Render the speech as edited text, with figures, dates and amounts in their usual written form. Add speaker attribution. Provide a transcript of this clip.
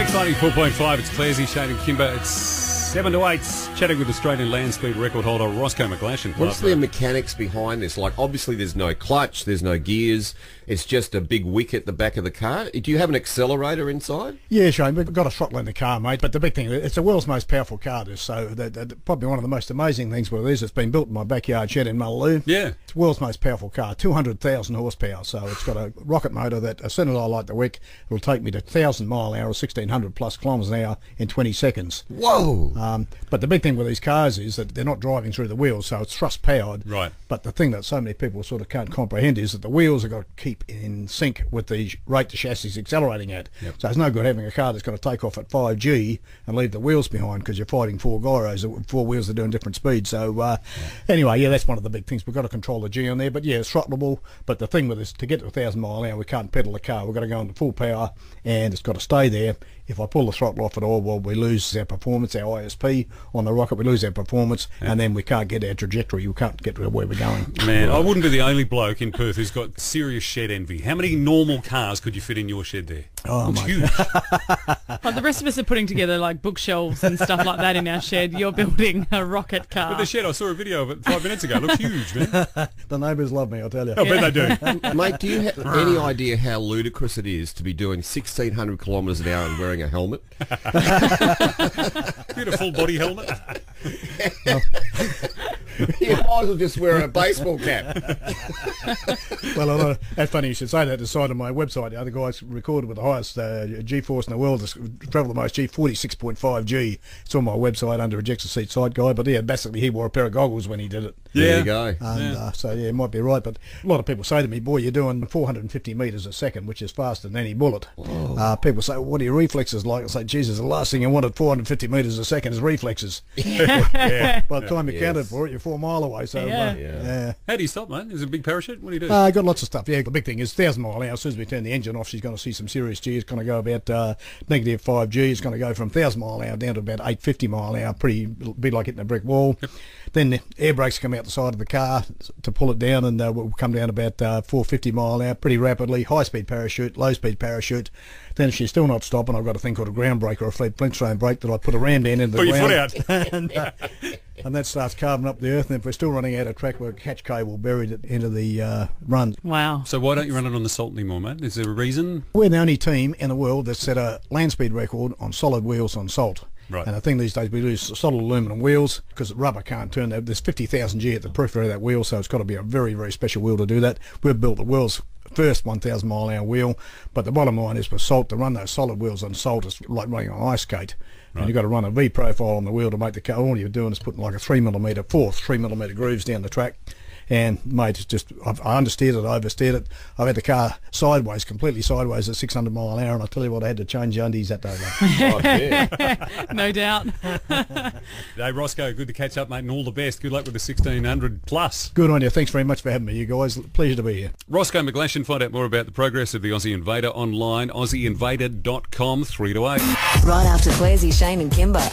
Speaker 1: Mix 94.5, it's Clarsey, Shane and Kimber. It's 7 to 8, chatting with Australian land speed record holder Roscoe McGlashan.
Speaker 2: What's the mechanics behind this? Like, obviously there's no clutch, there's no gears, it's just a big wick at the back of the car. Do you have an accelerator inside?
Speaker 3: Yeah, Shane, we've got a throttle in the car, mate, but the big thing, it's the world's most powerful car, this, so probably one of the most amazing things what it is, it's been built in my backyard shed in Mullaloo.
Speaker 1: Yeah.
Speaker 3: It's the world's most powerful car, 200,000 horsepower, so it's got a rocket motor that as soon as I light the wick, it'll take me to 1,000 mile an hour or 1,600 plus kilometres an hour in 20 seconds.
Speaker 2: Whoa!
Speaker 3: But the big thing with these cars is that they're not driving through the wheels, so it's thrust powered.
Speaker 1: Right.
Speaker 3: But the thing that so many people sort of can't comprehend is that the wheels have got to keep in sync with the rate the chassis is accelerating at.
Speaker 1: Yep.
Speaker 3: So it's no good having a car that's going to take off at 5G and leave the wheels behind because you're fighting four gyros, four wheels that are doing different speeds. So anyway, yeah, that's one of the big things. We've got to control the G on there, but yeah, it's throttleable. But the thing with this, to get to 1,000 mile an hour, we can't pedal the car. We've got to go into full power, and it's got to stay there. If I pull the throttle off at all, well, we lose our performance, our ISP on the rocket, we lose our performance, and then we can't get our trajectory, we can't get to where we're going.
Speaker 1: Man, I wouldn't be the only bloke in Perth who's got serious shed envy. How many normal cars could you fit in your shed there?
Speaker 3: Oh,
Speaker 1: it's
Speaker 3: my
Speaker 1: huge.
Speaker 4: Well, the rest of us are putting together like bookshelves and stuff like that in our shed. You're building a rocket car.
Speaker 1: But the shed, I saw a video of it 5 minutes ago. It looks huge, man.
Speaker 3: The neighbours love me, I'll tell you.
Speaker 1: I bet they do.
Speaker 2: Mate, do you have any idea how ludicrous it is to be doing 1,600 kilometres an hour and wearing a helmet?
Speaker 1: You had a full body helmet.
Speaker 2: You might as well just wear a baseball cap.
Speaker 3: Well, I know, that's funny you should say that. The side of my website, the other guys recorded with the highest G-force in the world, travel the most G, 46.5 G. It's on my website under ejector seat side guy, but yeah, basically he wore a pair of goggles when he did it.
Speaker 2: There you go.
Speaker 3: And so yeah, it might be right, but a lot of people say to me, boy, you're doing 450 metres a second, which is faster than any bullet. People say, well, what are your reflexes like? I say, Jesus, the last thing you want at 450 metres a second is reflexes.
Speaker 1: Yeah.
Speaker 3: By the time you counted for it, you're 4 mile away. So yeah.
Speaker 1: How do you stop, mate? Is it a big parachute? What do you do?
Speaker 3: Got lots of stuff. Yeah, the big thing is 1,000 mile an hour. As soon as we turn the engine off, she's going to see some serious G. It's going to go about negative 5 G. It's going to go from 1,000 mile an hour down to about 850 mile an hour. Pretty bit like hitting a brick wall. Yep. Then the air brakes come out the side of the car to pull it down, and we'll come down about 450 mile an hour pretty rapidly. High speed parachute, low speed parachute. Then if she's still not stopping, I've got a thing called a ground brake or a Flintstone brake that I put a ram down into the ground.
Speaker 1: Put your foot out.
Speaker 3: And that starts carving up the earth, and if we're still running out of track, we'll catch cable buried it into the run.
Speaker 4: Wow.
Speaker 1: So why don't you run it on the salt anymore, mate? Is there a reason?
Speaker 3: We're the only team in the world that set a land speed record on solid wheels on salt.
Speaker 1: Right.
Speaker 3: And I think these days we use solid aluminum wheels because rubber can't turn that. There's 50,000 G at the periphery of that wheel, so it's got to be a very, very special wheel to do that. We've built the world's first 1,000 mile an hour wheel, but the bottom line is with salt, to run those solid wheels on salt is like running on ice skate. Right. And you've got to run a V profile on the wheel to make the car. All you're doing is putting like a 3mm grooves down the track. And mate, it's just I understeered it, I oversteered it. I've had the car sideways, completely sideways at 600 mile an hour, and I tell you what, I had to change undies that day.
Speaker 2: Oh, yeah.
Speaker 4: No doubt.
Speaker 1: Hey, Roscoe, good to catch up, mate, and all the best. Good luck with the 1,600 plus.
Speaker 3: Good on you. Thanks very much for having me, you guys. Pleasure to be here.
Speaker 1: Roscoe McGlashan. Find out more about the progress of the Aussie Invader online, aussieinvader.com, 3 to 8.
Speaker 5: Right after Clarsey, Shane and Kimber.